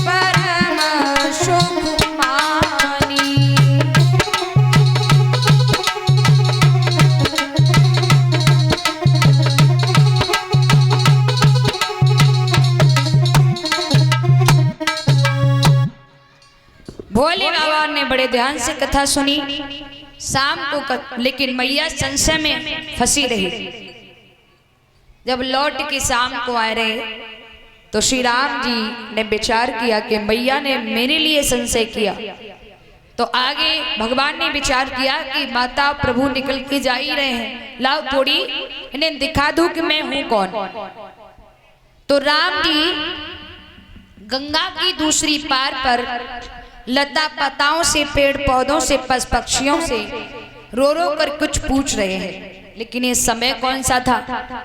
परम सुख मानी। भोले बाबा ने बड़े ध्यान से कथा सुनी। शाम को लेकिन मैया संशय में फंसी रही। जब लौट के शाम को आ रहे तो श्री राम जी ने विचार किया कि मैया ने मेरे लिए संशय किया, तो आगे भगवान ने विचार किया कि माता प्रभु निकल के जा ही रहे हैं, लाओ थोड़ी इन्हें दिखा दूं कि मैं हूं कौन। तो राम जी गंगा की दूसरी पार पर लता पताओं से, पेड़ पौधों से, पशु पक्षियों से रो रो कर कुछ पूछ रहे हैं। लेकिन ये समय कौन सा था?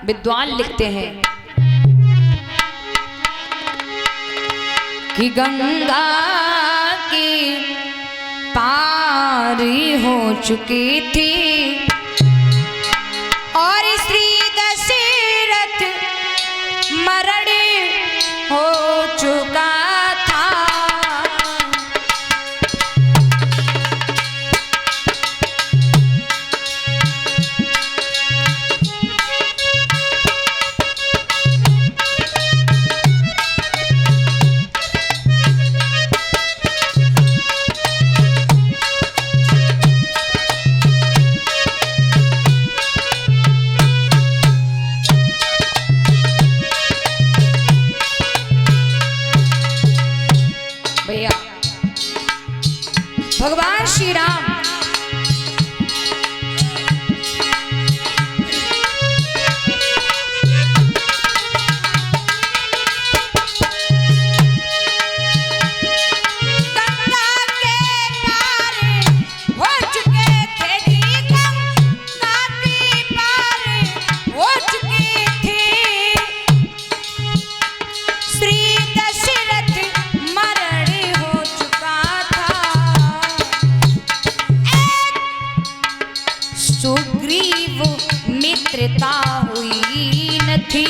विद्वान लिखते हैं कि गंगा की पार हो चुकी थी और श्री दशरथ मरण हो चुका था। भगवान श्री राम सुग्रीव मित्रता हुई न थी,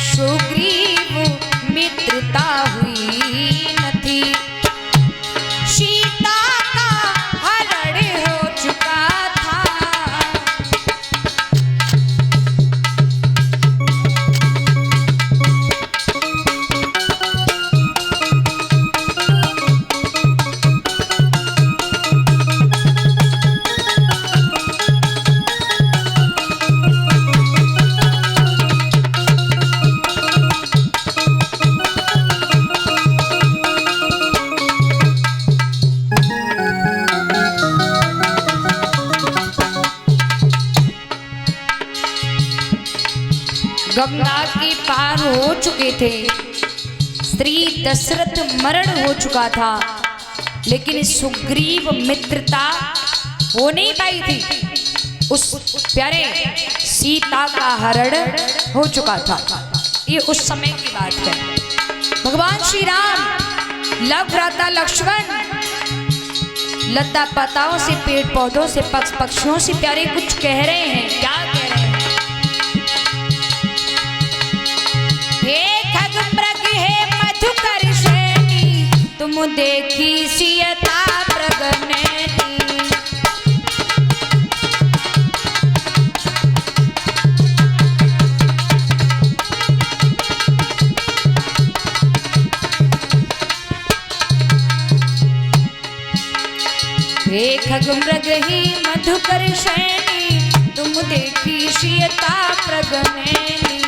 सुग्रीव मित्रता हुई न थी। सीता का हरण हो चुका था। गंगा की पार हो चुके थे, स्त्री दशरथ मरण हो चुका था, लेकिन सुग्रीव मित्रता हो नहीं पाई थी। उस प्यारे सीता का हरण हो चुका था। ये उस समय की बात है। भगवान श्री राम लव भ्राता लक्ष्मण लता पताओं से, पेड़ पौधों से, पक्षी पक्षियों से प्यारे कुछ कह रहे हैं। क्या कह रहे हैं? तुम देखी सीता प्रगने दी। हे खगमृग ही मधुकर श्रेणी, तुम देखी सीता प्रगने दी।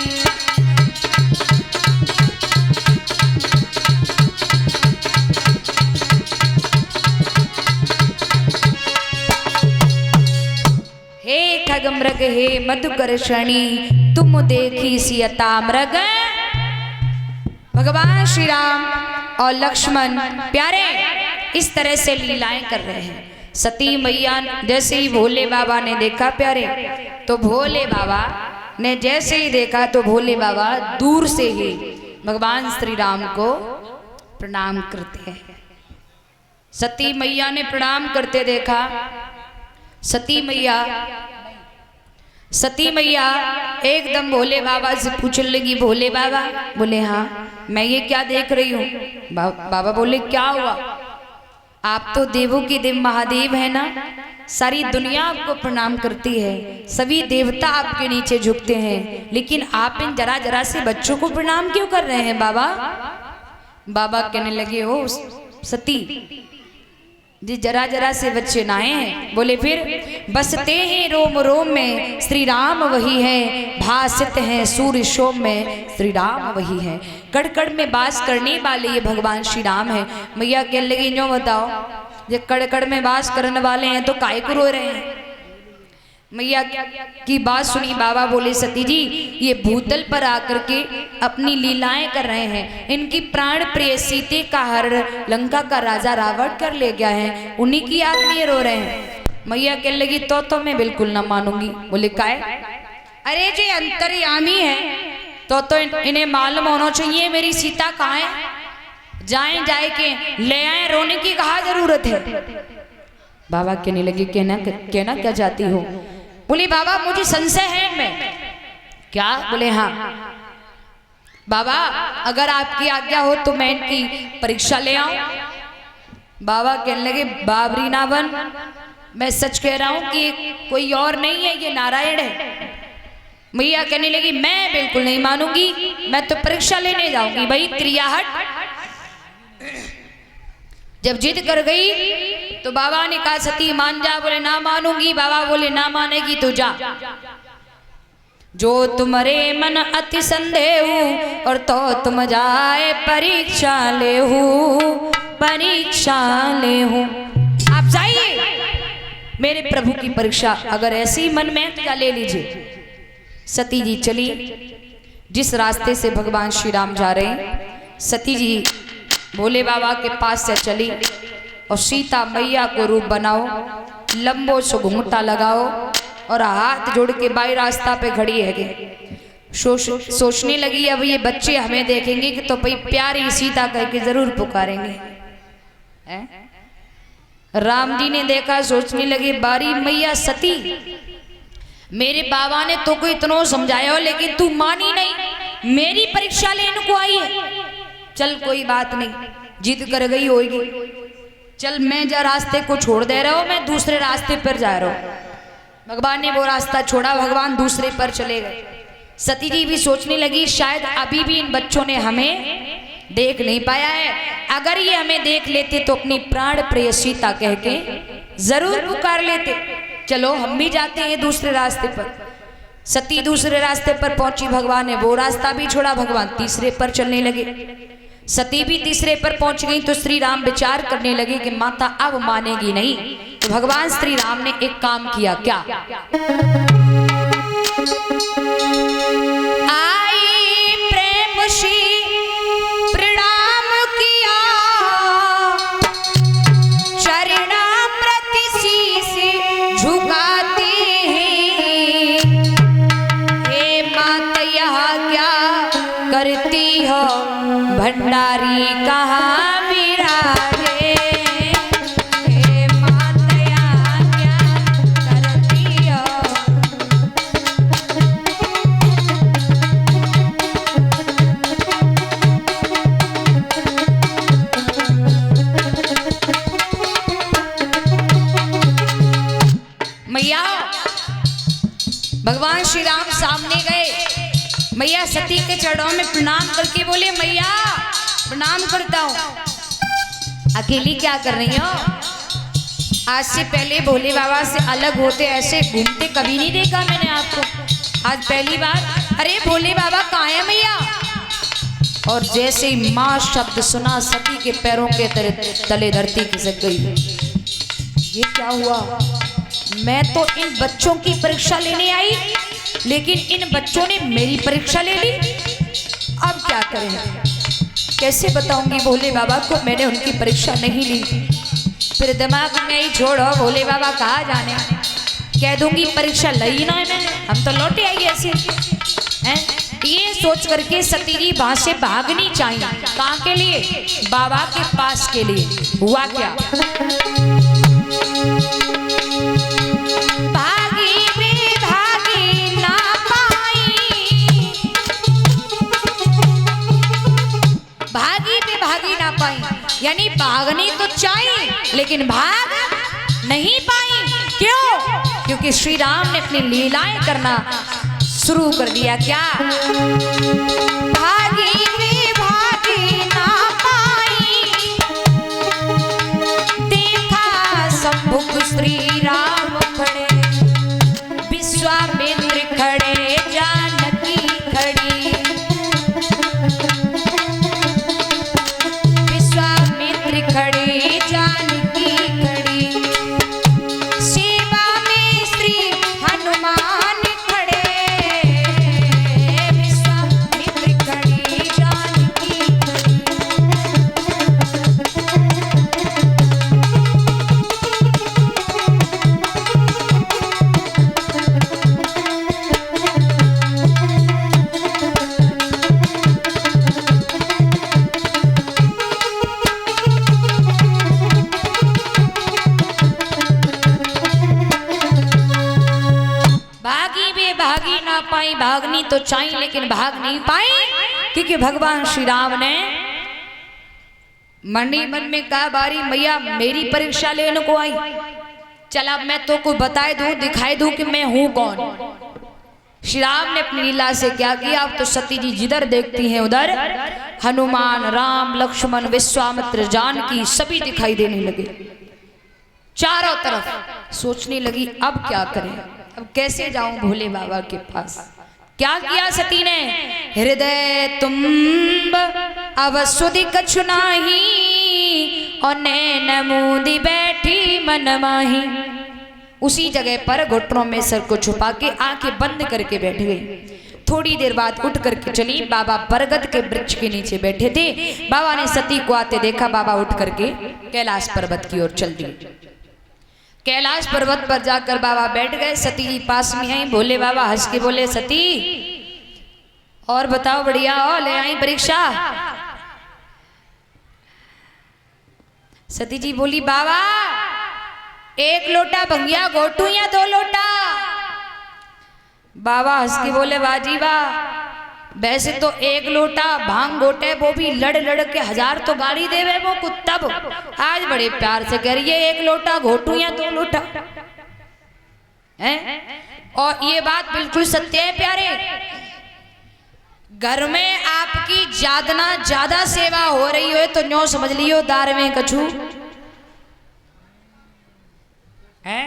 मृग हे मधुकर शनि, तुम देखी सीता मृग। भगवान श्री राम और लक्ष्मण प्यारे इस तरह से लीलाएं कर रहे हैं। सती मैया जैसे ही भोले बाबा ने देखा प्यारे, तो भोले बाबा ने जैसे ही देखा तो भोले बाबा दूर से ही भगवान श्री राम को प्रणाम करते हैं। सती मैया ने प्रणाम करते देखा। सती मैया सती मैया एकदम भोले बाबा से पूछने लगी, भोले बाबा? बोले हाँ। मैं ये क्या देख रही हूँ? बाबा बोले क्या हुआ? आप तो देवों के देव महादेव है ना, सारी दुनिया आपको प्रणाम करती है, सभी देवता आपके नीचे झुकते हैं, लेकिन आप इन जरा जरा से बच्चों को प्रणाम क्यों कर रहे हैं बाबा? बाबा कहने लगे, ओ सती जी, जरा जरा से बच्चे नाए हैं। बोले फिर? बसते हैं रोम रोम में श्री राम वही है, भासित हैं सूर्य शोम में श्री राम वही है। कड़ कड़ में वास करने वाले ये भगवान श्री राम है। मैया कहने लगी, जो बताओ, ये कड़ कड़ में वास करने वाले हैं तो काहे को रो रहे हैं? मैया की बात सुनी बाबा बोले, सती जी ये भूतल पर आकर के अपनी लीलाएं कर रहे हैं, इनकी प्राण प्रिय सीते का हर लंका का राजा रावण कर ले गया है, उन्हीं की याद में ये रो रहे हैं। मैया कहने लगी, तो मैं बिल्कुल ना मानूंगी। बोले काहे? अरे जो अंतर्यामी है तो इन्हें मालूम होना चाहिए मेरी सीता कहाँ है, जाए के ले आए, रोने की कहाँ जरूरत है? बाबा कहने लगे, कहना क्या चाहती हो? बोली बाबा मुझे संशय है इनमें। क्या? बोले हाँ। बाबा अगर आपकी आज्ञा हो तो मैं इनकी परीक्षा ले आऊं। बाबा कहने लगे, बाबरी ना बन, मैं सच कह रहा हूं कि कोई और नहीं है, ये नारायण है। मैया कहने लगी, मैं बिल्कुल नहीं मानूंगी, मैं तो परीक्षा लेने जाऊंगी। भाई क्रियाहट जब जिद कर गई तो बाबा ने कहा, सती मान जा। बोले ना मानूंगी। बाबा बोले ना मानेगी तो जा, जो तुम्हारे मन अति संदेह और तो तुम जाए परीक्षा ले आप जाइए मेरे प्रभु की परीक्षा, अगर ऐसी मन में तो ले लीजिए। सती जी चली जिस रास्ते से भगवान श्री राम जा रहे हैं, सती जी भोले बाबा के पास से चली और सीता मैया को रूप बनाओ, लंबो सो घूंघटा लगाओ और हाथ जोड़ के बाई रास्ता पे खड़ी है। सोचने लगी अब ये बच्चे हमें देखेंगे कि तो भाई प्यारी सीता कह के जरूर पुकारेंगे। राम जी ने देखा, सोचने लगे, बारी मैया सती, मेरे बाबा ने तो को इतना समझाया हो लेकिन तू मानी नहीं, मेरी परीक्षा लेने को आई है। चल कोई बात नहीं, जिद कर गई होगी, चल मैं जा रास्ते को छोड़ दे रहा हूं, मैं दूसरे रास्ते पर जा रहा हूं। भगवान ने वो रास्ता छोड़ा, भगवान दूसरे पर चले गए। सती जी भी सोचने लगी, शायद अभी भी इन बच्चों ने हमें देख नहीं पाया है, अगर ये हमें देख लेते तो अपनी प्राण प्रिय सीता कह के जरूर पुकार लेते। चलो हम भी जाते हैं दूसरे रास्ते पर। सती दूसरे रास्ते पर पहुंची, भगवान ने वो रास्ता भी छोड़ा, भगवान तीसरे पर चलने लगे। सती भी तीसरे पर पहुंच गई तो श्री राम विचार करने लगे कि माता अब मानेगी नहीं, तो भगवान श्री राम ने एक काम किया। क्या? आई प्रेम सी प्रणाम किया, चरणामृत शीश झुकाते हैं, हे मात यह क्या करती हो, भंडारी कहाँ विराजे, हे मात यह क्या करती हो। मैया भगवान श्री राम सामने गए, मैया सती के चरणों में प्रणाम करके बोले, मैया प्रणाम करता हूँ। अकेली क्या कर रही हो? आज से पहले भोले बाबा से अलग होते ऐसे घूमते कभी नहीं देखा मैंने आपको, आज पहली बार। अरे भोले बाबा कहाँ है मैया? और जैसे ही माँ शब्द सुना, सती के पैरों के तले धरती खिसक गई। ये क्या हुआ? मैं तो इन बच्चों की परीक्षा लेने आई, लेकिन इन बच्चों ने मेरी परीक्षा ले ली। अब क्या करें? कैसे बताऊंगी भोले बाबा को मैंने उनकी परीक्षा नहीं ली? फिर दिमाग में ही छोड़ो, भोले बाबा कहाँ जाने, कह दूंगी परीक्षा ली ना मैंने, हम तो लौटे आई ऐसे हैं। ये सोच करके सती जी वहां से भागनी चाहिए। कहाँ के लिए? बाबा के पास के लिए। हुआ क्या? भागी भी भागी ना पाई, यानी भागनी तो चाहिए लेकिन भाग नहीं पाई। क्यों? क्योंकि श्री राम ने अपनी लीलाएं करना शुरू कर दिया। क्या? भागी वे भागी ना पाई, देखा सम्मुख श्री राम खड़े, विश्वामित्र खड़े, जानकी खड़ी, विश्वामित्र खड़े, जानकी खड़ी, सेवा में श्री हनुमान खड़े, विश्वामित्र खड़े, जानकी खड़ी। भागी ना पाई, भागनी तो चाहिए लेकिन भाग नहीं पाई, क्योंकि भगवान श्री राम ने मंडी मन में कहा, बारी मैया मेरी परीक्षा लेने को आई, चल अब मैं तो को बताए दूं, दिखाई दूं कि मैं हूं कौन। श्री राम ने अपनी लीला से क्या किया, अब तो सती जी जिधर देखती हैं उधर हनुमान, राम, लक्ष्मण, विश्वामित्र, जानकी सभी दिखाई देने लगे चारों तरफ। सोचने लगी अब क्या करें, अब कैसे जाऊं भोले बाबा के पास। क्या किया सती ने, हृदय तुम्ब अवसुधि कछु नाही, और नैन मूंदी बैठी मन माही। उसी जगह पर घुटनों में सर को छुपा के आंखें बंद करके बैठ गई। थोड़ी देर बाद उठ करके चली, बाबा बरगद के वृक्ष के नीचे बैठे थे। बाबा ने सती को आते देखा, बाबा उठ करके कैलाश पर्वत की ओर चल दिए। कैलाश पर्वत पर जाकर बाबा बैठ गए। सती जी पास में आई, भोले बाबा हंस के बोले, सती और बताओ बढ़िया हो, ले आई परीक्षा। सती जी बोली, बाबा एक लोटा भंगिया घोटू या 2 लोटा। बाबा हंस के बोले, बाजी वाह, वैसे तो 1 लोटा भांग घोटे वो भी लड़ लड़ के 1000 तो गाड़ी देवे वो कुत्तब, आज बड़े प्यार से कह रही है 1 लोटा घोटू या 2 लोटा है। और ये बात बिल्कुल सत्य है प्यारे, घर में आपकी ज्यादा सेवा हो रही हो तो न्यो समझ लियो दार में कछु है।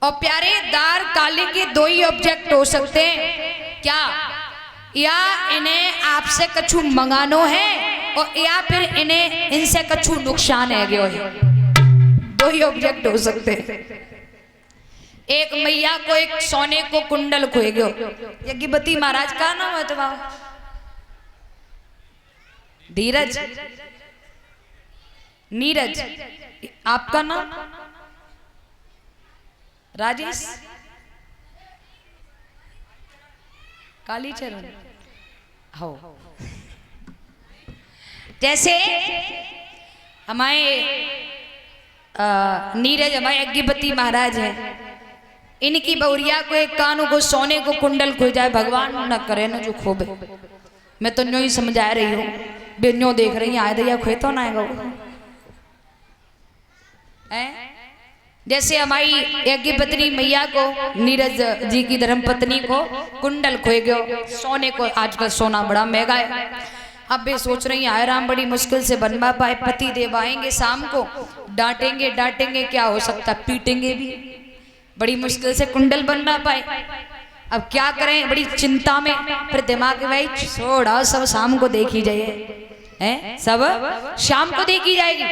और प्यारे दार काले के 2 ही ऑब्जेक्ट हो सकते हैं, क्या? या इन्हें आपसे कछु मंगानो है, और या फिर इन्हें इनसे कछु नुकसान है गयो है। 2 ही ऑब्जेक्ट हो सकते हैं। एक मैया को एक सोने को कुंडल खोए गयो, यज्ञपति महाराज का नाम है तुम्हारा? धीरज, नीरज, आपका नाम? राजेश, कालीचरण हो। जैसे हमारे नीरज हमारे यज्ञपति महाराज हैं, इनकी बहुरिया को एक कानों को सोने को कुंडल खो जाए, भगवान न करे ना जो खोबे। मैं तो न्यो ही समझा रही हूँ, बेन्यो देख रही आए दैया खोए तो ना आएगा। जैसे हमारी यज्ञपत्नी मैया को, नीरज जी की धर्म पत्नी को कुंडल खोए गयो, सोने को, आजकल सोना बड़ा महंगा है। अब वे सोच रही आए राम बड़ी मुश्किल से बनवा पाए, पति देव आएंगे शाम को, डांटेंगे डांटेंगे, क्या हो सकता पीटेंगे भी, बड़ी मुश्किल से कुंडल बनवा पाए। अब क्या करें, बड़ी चिंता में। फिर दिमाग में भाई छोड़ा, सब शाम को देखी जाए है, सब शाम को देखी जाएगी।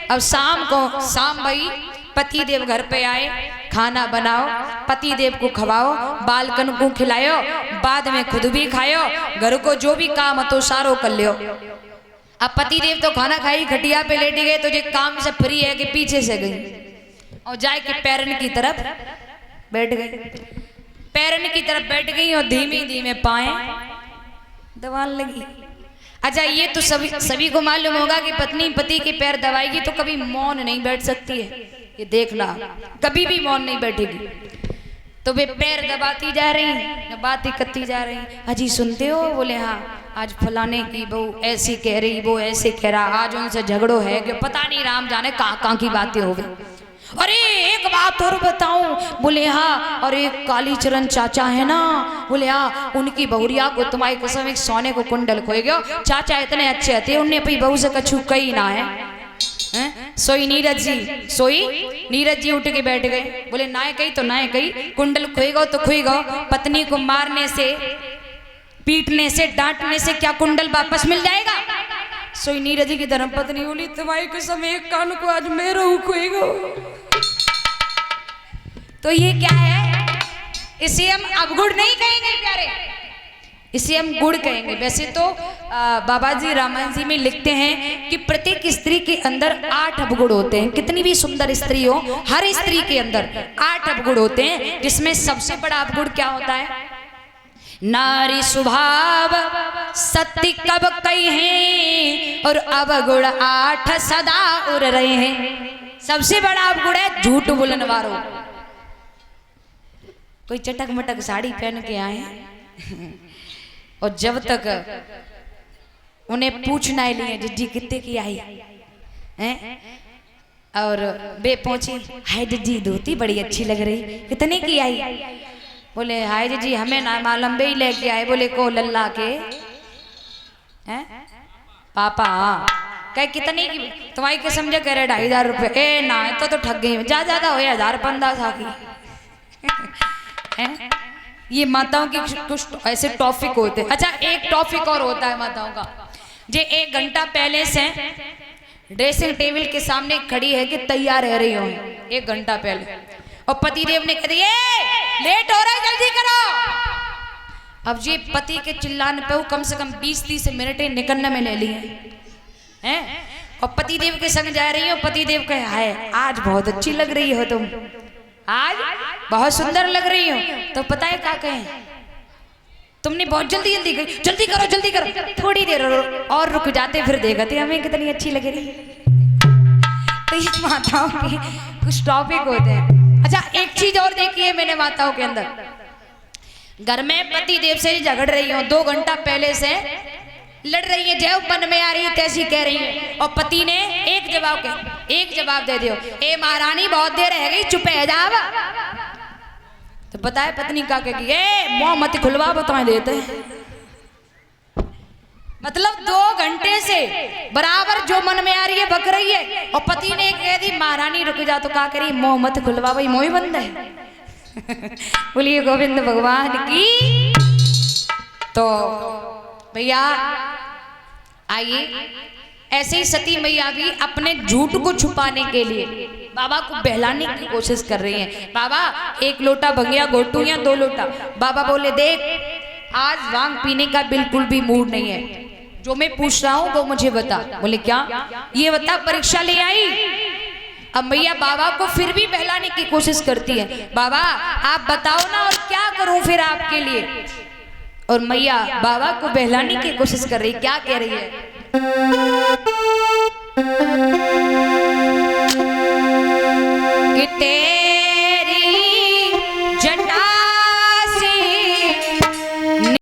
अब शाम को, शाम भाई पति देव घर पे आए, खाना बनाओ, पति देव को खवाओ, बालकन को खिलायो, बाद में खुद भी खायो, घर को जो भी काम हो तो सारो कर लियो। अब पति देव तो खाना खाई खटिया पे लेट गए, तो ये काम से फ्री है कि पीछे से गई और जाए के पैरन की तरफ बैठ गई। पैरन की तरफ बैठ गई और धीमे धीमे पाए दबाने लगी। अच्छा, ये तो सभी को मालूम होगा कि पत्नी पति के पैर दबाएगी तो कभी मौन नहीं बैठ सकती है, ये देखना, कभी भी मौन नहीं बैठेगी। तो वे पैर दबाती जा रही, बातें करती जा रही। अजी सुनते हो? बोले हाँ। आज फलाने की बहू ऐसी कह रही, वो ऐसे कह रहा, आज उनसे झगड़ो है कि पता नहीं राम जाने कहाँ कहाँ की बातें हो गई। अरे एक बात और बताऊं? बोले हाँ। और एक कालीचरण चाचा है ना, बोले हाँ, उनकी बहुरिया को तुम्हारी कसम एक सोने को कुंडल खोए गयो। चाचा इतने अच्छे थे, उनने अपनी बहू से कछु कही ना है। सोई नीरज जी उठ के बैठ गए। बोले ना कही तो ना कही, कुंडल खोएगा तो खोएगा। पत्नी को मारने से, पीटने से, डांटने से क्या कुंडल वापस मिल जाएगा? सोई नीरज जी की धर्मपत्नी बोली तुम्हारी कसम एक कान को आज मेरा खोएगा। तो ये क्या है? इसे हम अवगुण नहीं कहेंगे प्यारे, इसे हम गुण कहेंगे। वैसे तो बाबा जी रामायण जी में लिखते हैं कि प्रत्येक स्त्री के अंदर 8 अवगुण होते हैं। कितनी भी सुंदर स्त्री हो, हर स्त्री के अंदर 8 अवगुण होते हैं, जिसमें सबसे बड़ा अवगुण क्या होता है? नारी स्वभाव सत्य कब कही है, और अवगुण 8 सदा उड़ रहे हैं। सबसे बड़ा अवगुण है झूठ बोलने वालों। कोई चटक मटक साड़ी पहन के आए और जब तक उन्हें पूछना ही नहीं जिज्जी कितने की आई हैं, और बे पहुंची, हाय जिज्जी धोती बड़ी अच्छी लग रही, कितने की आई? बोले हाय जिज्जी हमें ना मालूम, बे ही लेके आए। बोले को लल्ला के हैं पापा? कहे कितने की? तुम्हारी के समझे कह रहे 2500 रुपये। ए ना तो ठग गई, ज्यादा हो 1000-1500 की। ये माताओं की कुछ ऐसे टॉपिक होते हैं। अच्छा एक टॉपिक और होता है माताओं का, जे 1 घंटा पहले से ड्रेसिंग टेबल के सामने खड़ी है कि तैयार रह रही हो 1 घंटा पहले, और पति देव ने कह दिया लेट हो रहा है जल्दी करो। अब ये पति के चिल्लाने पे कम से कम 20-30 मिनट निकलने में ले लिए हैं, और पति देव के संग जा रही हो। पति देव कहे हाय आज बहुत अच्छी लग रही हो तुम, आज बहुत सुंदर लग रही हो। तो पता है क्या कहें? तुमने बहुत जल्दी गई, जल्दी करो, थोड़ी देर और रुक जाते फिर देखते हमें कितनी अच्छी लग रही। तो ये माताओं के कुछ टॉपिक होते हैं। अच्छा एक चीज और देखिए मैंने माताओं के अंदर, घर में पति देव से झगड़ रही हो, 2 घंटा पहले से लड़ रही है, जब मन में आ रही है तैसी कह रही है, और पति ने एक जवाब दे दियो, ए महारानी बहुत देर रह गई, चुप है जाओ। तो पता है पत्नी का कहेगी, ए मुंह मत खुलवा बताए देते हैं। मतलब 2 घंटे से बराबर जो मन में आ रही है बक रही है, और पति ने कह दी महारानी रुक जा, तो क्या करी? मुंह मत खुलवा, भाई मुंह ही बंद है। बोलिए गोविंद भगवान की। तो भैया आइए, ऐसे ही सती मैया भी अपने झूठ को छुपाने के लिए बाबा को बहलाने की कोशिश कर रही हैं। बाबा 1 लोटा भंगिया घोटू या 2 लोटा? बाबा बोले देख आज भांग पीने का बिल्कुल भी मूड नहीं है, जो मैं पूछ रहा हूँ वो मुझे बता। बोले क्या? ये बता परीक्षा ले आई। अब मैया बाबा को फिर भी बहलाने की कोशिश करती है, बाबा आप बताओ ना और क्या करूं फिर आपके लिए। और मैया बाबा को बहलाने की कोशिश कर रही, क्या कह रही है?